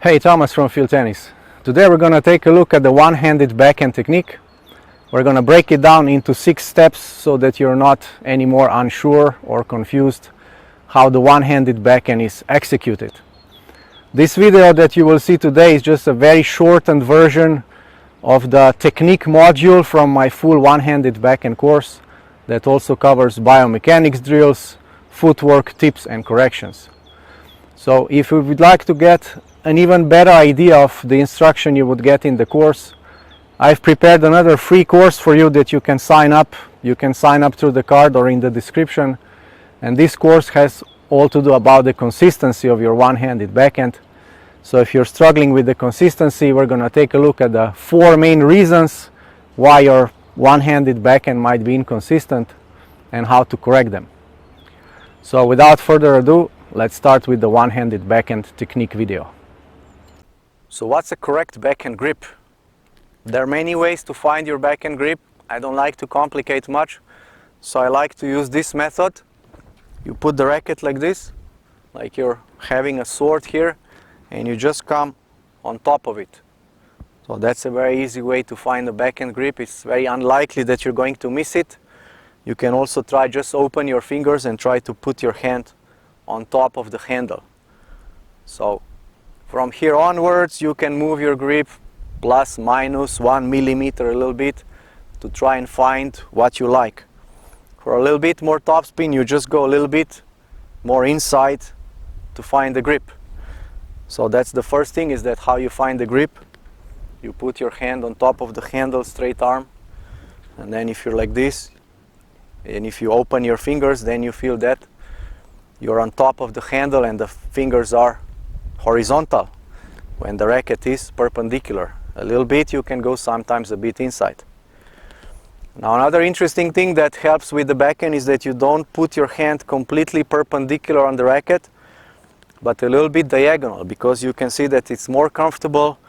Hey, Thomas from Field Tennis. Today we're going to take a look at the one-handed backhand technique. We're going to break it down into 6 steps so that you're not anymore unsure or confused how the one-handed backhand is executed. This video that you will see today is just a very shortened version of the technique module from my full one-handed backhand course that also covers biomechanics drills, footwork, tips and corrections. So if you would like to get an even better idea of the instruction you would get in the course, I've prepared another free course for you that you can sign up. You can sign up through the card or in the description. And this course has all to do about the consistency of your one-handed backhand. So if you're struggling with the consistency, we're going to take a look at the 4 main reasons why your one-handed backhand might be inconsistent and how to correct them. So without further ado, let's start with the one-handed backhand technique video. So what's a correct backhand grip? There are many ways to find your backhand grip. I don't like to complicate much, so I like to use this method. You put the racket like this, like you're having a sword here, and you just come on top of it. So that's a very easy way to find the backhand grip. It's very unlikely that you're going to miss it. You can also try just open your fingers and try to put your hand on top of the handle. So from here onwards you can move your grip plus minus 1 millimeter a little bit to try and find what you like. For a little bit more topspin, you just go a little bit more inside to find the grip. So that's the first thing, is that how you find the grip. You put your hand on top of the handle, straight arm, and then if you're like this, and if you open your fingers, then you feel that you're on top of the handle and the fingers are horizontal when the racket is perpendicular. A little bit you can go sometimes a bit inside. Now another interesting thing that helps with the backhand is that you don't put your hand completely perpendicular on the racket, but a little bit diagonal, because you can see that it's more comfortable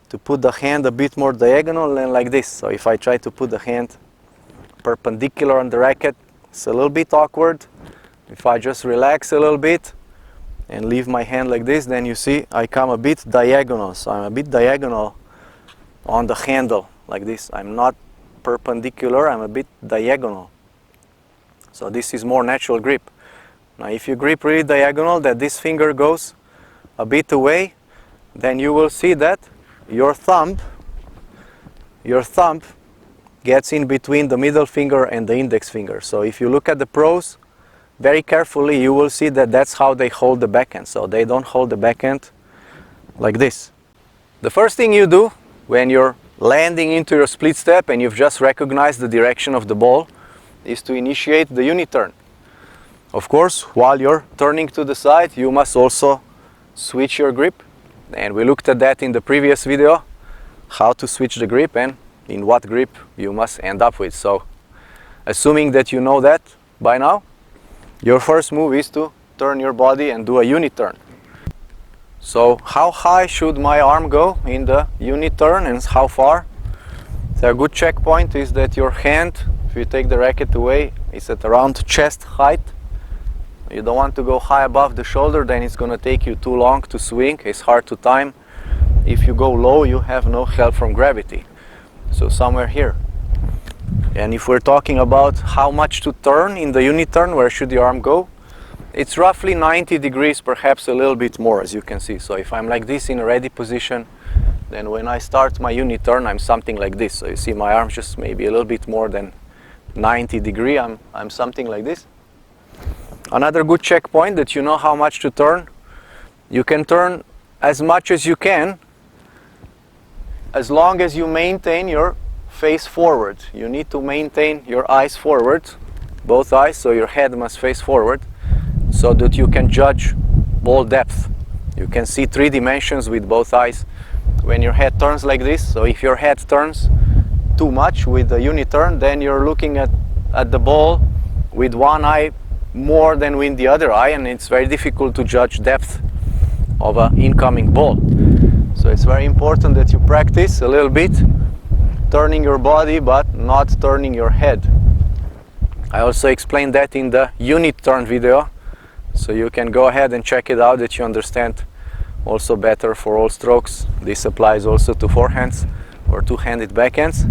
to put the hand a bit more diagonal than like this. So if I try to put the hand perpendicular on the racket, it's a little bit awkward. If I just relax a little bit and leave my hand like this, then you see I come a bit diagonal. So I'm a bit diagonal on the handle like this. I'm not perpendicular, I'm a bit diagonal. So this is more natural grip. Now if you grip really diagonal, that this finger goes a bit away, then you will see that your thumb gets in between the middle finger and the index finger. So if you look at the pros very carefully, you will see that that's how they hold the backhand. So they don't hold the backhand like this. The first thing you do when you're landing into your split step and you've just recognized the direction of the ball is to initiate the uniturn. Of course, while you're turning to the side, you must also switch your grip. And we looked at that in the previous video, how to switch the grip and in what grip you must end up with. So assuming that you know that by now, your first move is to turn your body and do a uniturn. So how high should my arm go in the uniturn and how far? So a good checkpoint is that your hand, if you take the racket away, is at around chest height. You don't want to go high above the shoulder, then it's going to take you too long to swing. It's hard to time. If you go low, you have no help from gravity. So somewhere here. And if we're talking about how much to turn in the uniturn, where should your arm go? It's roughly 90 degrees, perhaps a little bit more, as you can see. So if I'm like this in a ready position, then when I start my uniturn, I'm something like this. So you see my arm's just maybe a little bit more than 90 degrees. I'm something like this. Another good checkpoint that you know how much to turn. You can turn as much as you can, as long as you maintain your face forward. You need to maintain your eyes forward, both eyes, so your head must face forward, so that you can judge ball depth. You can see 3 dimensions with both eyes when your head turns like this. So if your head turns too much with the uniturn, then you're looking at the ball with one eye more than with the other eye, and it's very difficult to judge depth of an incoming ball. So it's very important that you practice a little bit turning your body but not turning your head. I also explained that in the unit turn video, so you can go ahead and check it out, that you understand also better for all strokes. This applies also to forehands or two-handed backhands.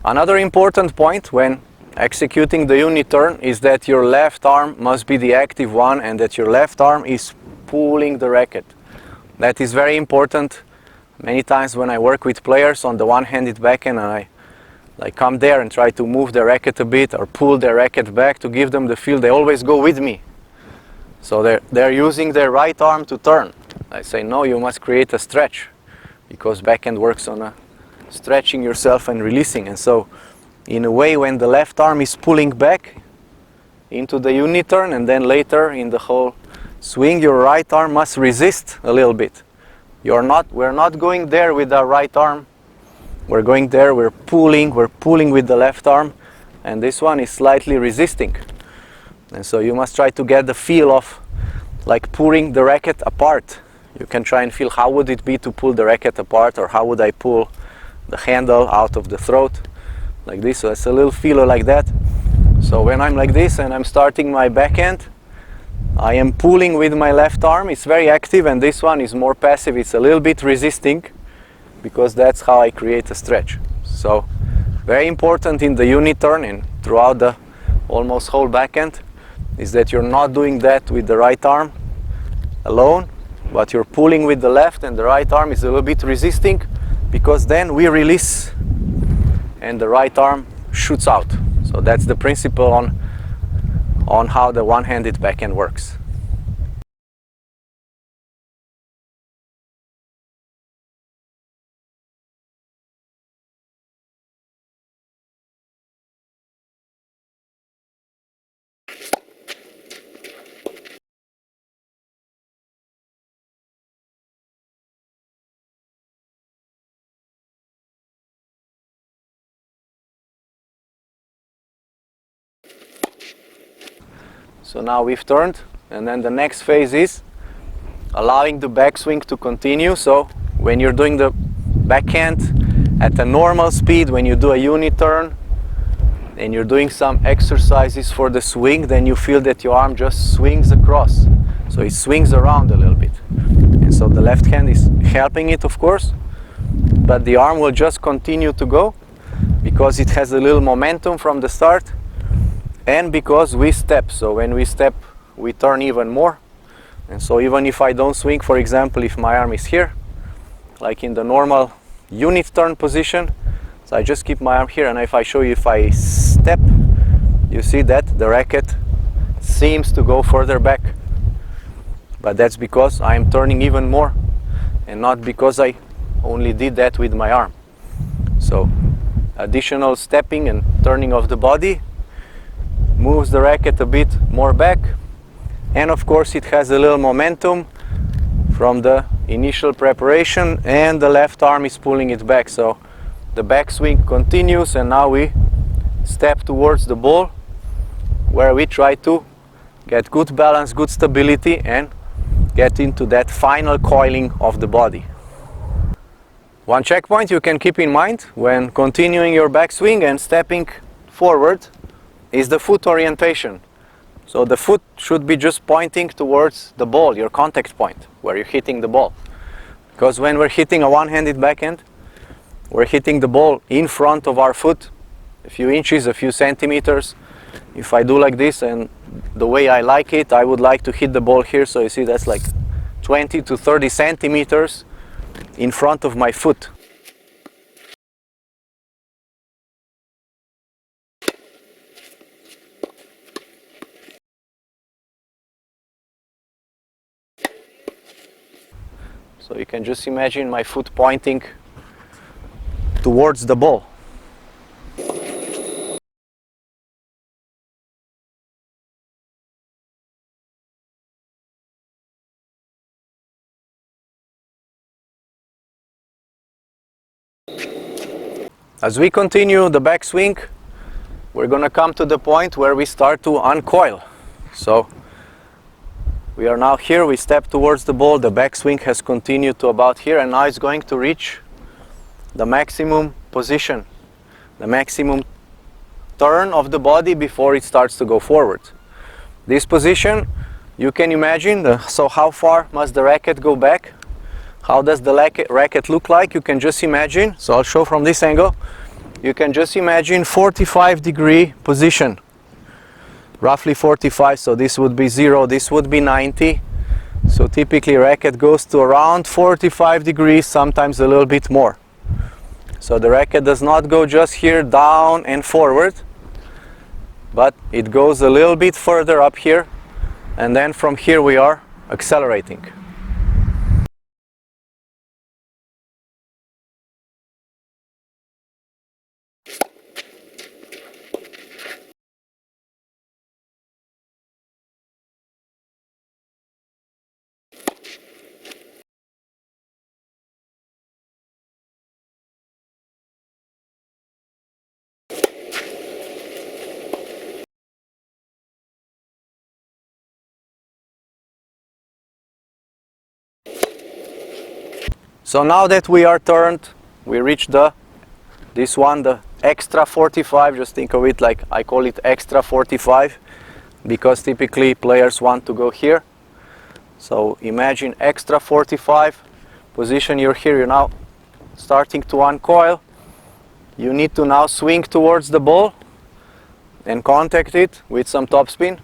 Another important point when executing the unit turn is that your left arm must be the active one and that your left arm is pulling the racket. That is very important. Many times when I work with players on the one-handed backhand and I come there and try to move the racket a bit or pull the racket back to give them the feel, they always go with me. So they're using their right arm to turn. I say, no, you must create a stretch, because backhand works on stretching yourself and releasing. And so in a way, when the left arm is pulling back into the unit turn and then later in the whole swing, your right arm must resist a little bit. We're not going there with our right arm. We're going there, we're pulling with the left arm, and this one is slightly resisting. And so you must try to get the feel of like pulling the racket apart. You can try and feel how would it be to pull the racket apart, or how would I pull the handle out of the throat, like this. So it's a little feeler like that. So when I'm like this and I'm starting my backhand, I am pulling with my left arm. It's very active, and this one is more passive. It's a little bit resisting, because that's how I create a stretch. So very important in the unit turn and throughout the almost whole backhand is that you're not doing that with the right arm alone, but you're pulling with the left, and the right arm is a little bit resisting, because then we release and the right arm shoots out. So that's the principle on how the one-handed backhand works. So now we've turned, and then the next phase is allowing the backswing to continue. So when you're doing the backhand at a normal speed, when you do a unit turn and you're doing some exercises for the swing, then you feel that your arm just swings across. So it swings around a little bit. And so the left hand is helping it, of course, but the arm will just continue to go because it has a little momentum from the start. And because we step, so when we step, we turn even more. And so even if I don't swing, for example, if my arm is here, like in the normal unit turn position, so I just keep my arm here, and if I show you, if I step, you see that the racket seems to go further back. But that's because I'm turning even more, and not because I only did that with my arm. So additional stepping and turning of the body moves the racket a bit more back, and of course it has a little momentum from the initial preparation, and the left arm is pulling it back. So the backswing continues, and now we step towards the ball, where we try to get good balance, good stability, and get into that final coiling of the body. One checkpoint you can keep in mind when continuing your backswing and stepping forward is the foot orientation. So the foot should be just pointing towards the ball, your contact point, where you're hitting the ball. Because when we're hitting a one-handed backhand, we're hitting the ball in front of our foot, a few inches, a few centimeters. If I do like this, and the way I like it, I would like to hit the ball here. So you see that's like 20 to 30 centimeters in front of my foot. So you can just imagine my foot pointing towards the ball. As we continue the backswing, we're going to come to the point where we start to uncoil. So we are now here, we step towards the ball, the backswing has continued to about here, and now it's going to reach the maximum position, the maximum turn of the body before it starts to go forward. This position, you can imagine, so how far must the racket go back How does the racket look like? You can just imagine, so I'll show from this angle. You can just imagine 45-degree position, roughly 45, so this would be 0, this would be 90. So typically racket goes to around 45 degrees, sometimes a little bit more. So the racket does not go just here down and forward, but it goes a little bit further up here, and then from here we are accelerating. So now that we are turned, we reach this one, the extra 45. Just think of it like I call it extra 45 because typically players want to go here. So imagine extra 45 position, you're here, you're now starting to uncoil. You need to now swing towards the ball and contact it with some topspin.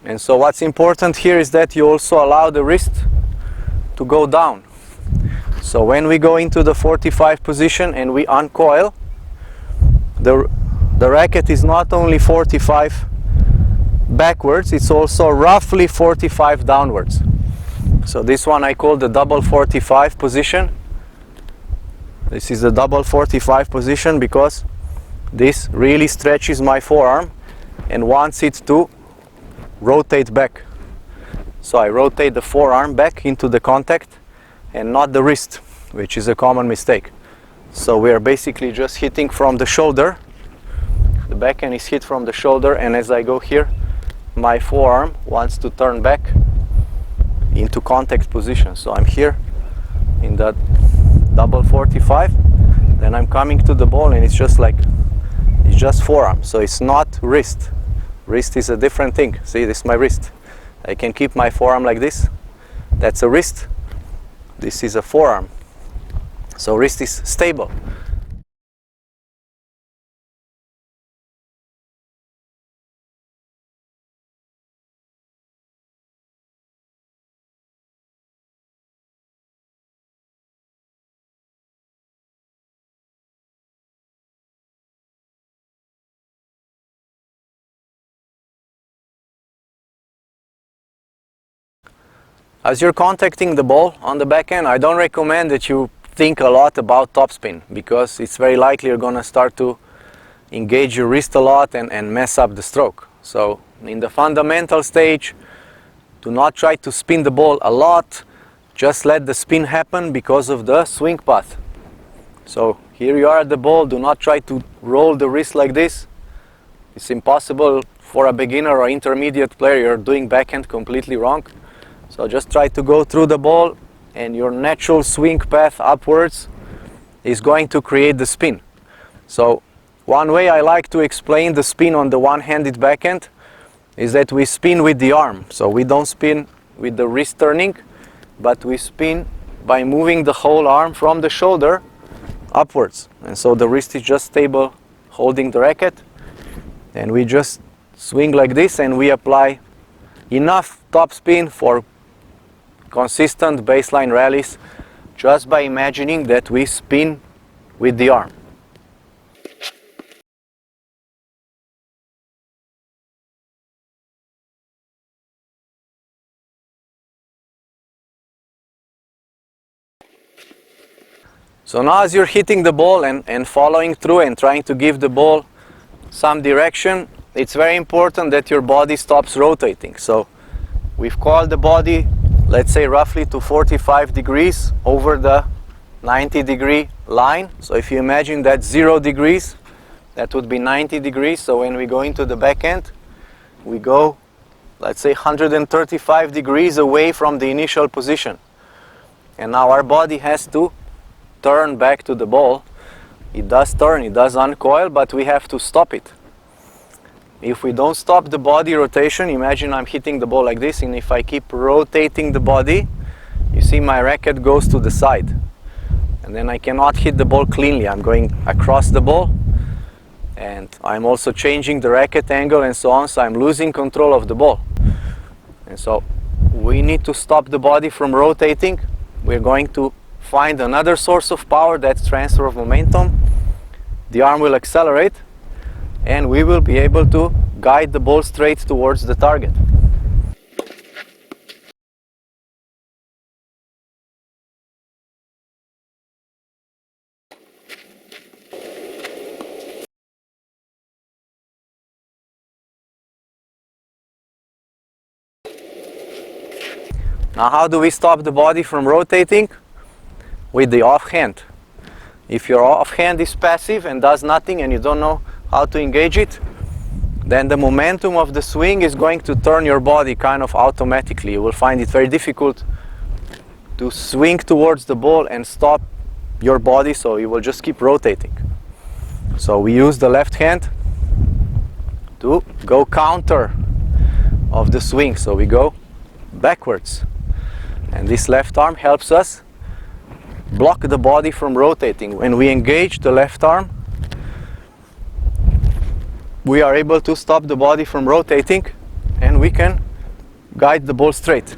And so what's important here is that you also allow the wrist to go down. So when we go into the 45 position and we uncoil, the racket is not only 45 backwards, it's also roughly 45 downwards. So this one I call the double 45 position. This is the double 45 position because this really stretches my forearm and wants it to rotate back. So I rotate the forearm back into the contact and not the wrist, which is a common mistake. So we are basically just hitting from the shoulder. The backhand is hit from the shoulder, and as I go here, my forearm wants to turn back into contact position. So I'm here in that double 45, then I'm coming to the ball and it's just forearm. So it's not wrist. Wrist is a different thing. See, this is my wrist. I can keep my forearm like this. That's a wrist. This is a forearm. So wrist is stable. As you're contacting the ball on the backhand, I don't recommend that you think a lot about topspin because it's very likely you're going to start to engage your wrist a lot and mess up the stroke. So in the fundamental stage, do not try to spin the ball a lot. Just let the spin happen because of the swing path. So here you are at the ball. Do not try to roll the wrist like this. It's impossible for a beginner or intermediate player. You're doing backhand completely wrong. So just try to go through the ball, and your natural swing path upwards is going to create the spin. So one way I like to explain the spin on the one-handed backhand is that we spin with the arm. So we don't spin with the wrist turning, but we spin by moving the whole arm from the shoulder upwards. And so the wrist is just stable holding the racket, and we just swing like this, and we apply enough topspin for consistent baseline rallies just by imagining that we spin with the arm. So now as you're hitting the ball and following through and trying to give the ball some direction, it's very important that your body stops rotating. So we've coiled the body, let's say roughly to 45 degrees over the 90-degree line. So if you imagine that 0 degrees, that would be 90 degrees. So when we go into the backhand, we go, let's say 135 degrees away from the initial position. And now our body has to turn back to the ball. It does turn, it does uncoil, but we have to stop it. If we don't stop the body rotation, imagine I'm hitting the ball like this, and if I keep rotating the body, you see my racket goes to the side, and then I cannot hit the ball cleanly. I'm going across the ball, and I'm also changing the racket angle and so on, so I'm losing control of the ball. And so we need to stop the body from rotating. We're going to find another source of power, that's transfer of momentum. The arm will accelerate, and we will be able to guide the ball straight towards the target. Now, how do we stop the body from rotating? With the offhand. If your offhand is passive and does nothing and you don't know how to engage it, then the momentum of the swing is going to turn your body kind of automatically. You will find it very difficult to swing towards the ball and stop your body, so you will just keep rotating. So we use the left hand to go counter of the swing, so we go backwards. And this left arm helps us block the body from rotating. When we engage the left arm, we are able to stop the body from rotating, and we can guide the ball straight.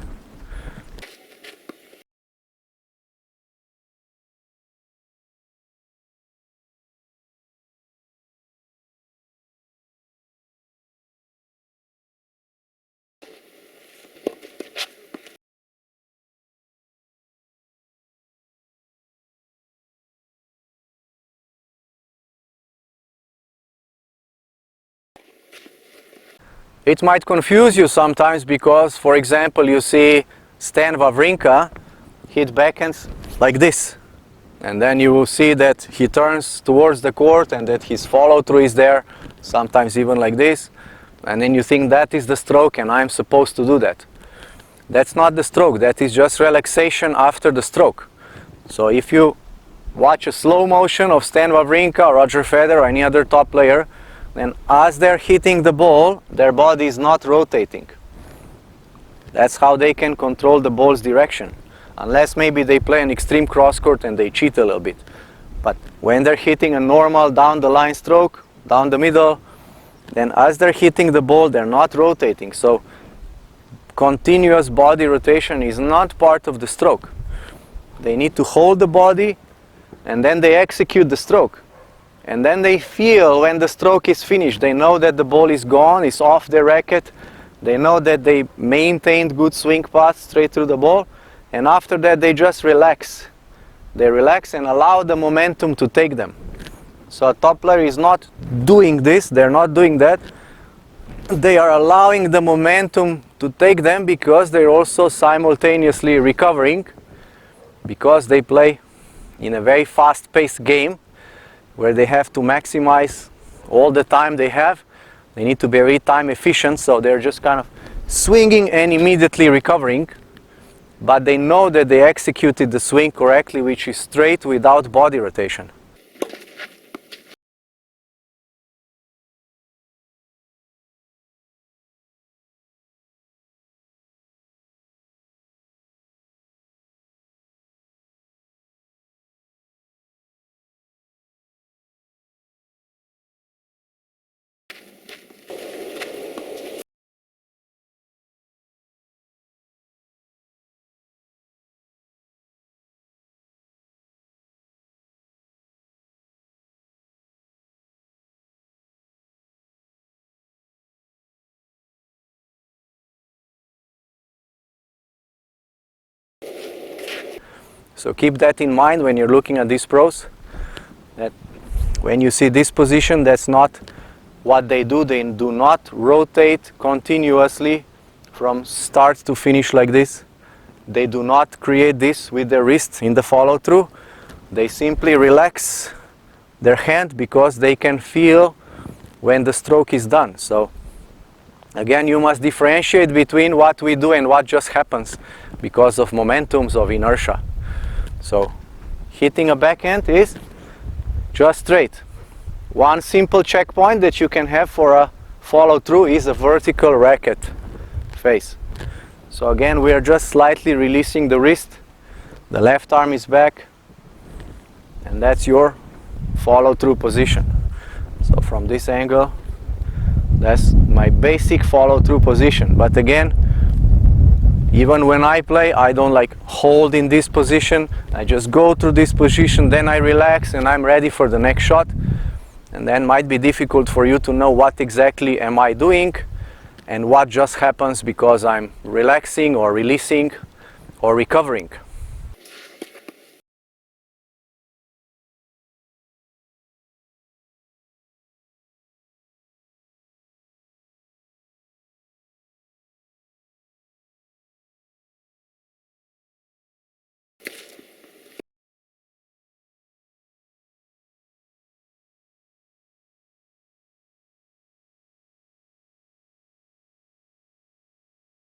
It might confuse you sometimes because, for example, you see Stan Wawrinka hit backhands like this, and then you will see that he turns towards the court and that his follow through is there, sometimes even like this, and then you think that is the stroke and I'm supposed to do that. That's not the stroke, that is just relaxation after the stroke. So if you watch a slow motion of Stan Wawrinka or Roger Federer or any other top player, then as they're hitting the ball, their body is not rotating. That's how they can control the ball's direction. Unless maybe they play an extreme cross court and they cheat a little bit. But when they're hitting a normal down the line stroke, down the middle, then as they're hitting the ball, they're not rotating. So continuous body rotation is not part of the stroke. They need to hold the body and then they execute the stroke. And then they feel when the stroke is finished. They know that the ball is gone, it's off their racket. They know that they maintained good swing path straight through the ball. And after that, they just relax. They relax and allow the momentum to take them. So a top player is not doing this, they're not doing that. They are allowing the momentum to take them because they're also simultaneously recovering, because they play in a very fast-paced game where they have to maximize all the time they have. They need to be very time efficient, so they're just kind of swinging and immediately recovering. But they know that they executed the swing correctly, which is straight without body rotation. So keep that in mind when you're looking at these pros, that when you see this position, that's not what they do. They do not rotate continuously from start to finish like this. They do not create this with their wrists in the follow through. They simply relax their hand because they can feel when the stroke is done. So again, you must differentiate between what we do and what just happens because of momentums of inertia. So hitting a backhand is just straight. One simple checkpoint that you can have for a follow through is a vertical racket face. So again, we are just slightly releasing the wrist the left arm is back, and that's your follow-through position. So from this angle, that's my basic follow-through position. But again, even when I play, I don't like hold in this position. I just go through this position, then I relax and I'm ready for the next shot. And then might be difficult for you to know what exactly am I doing and what just happens because I'm relaxing or releasing or recovering.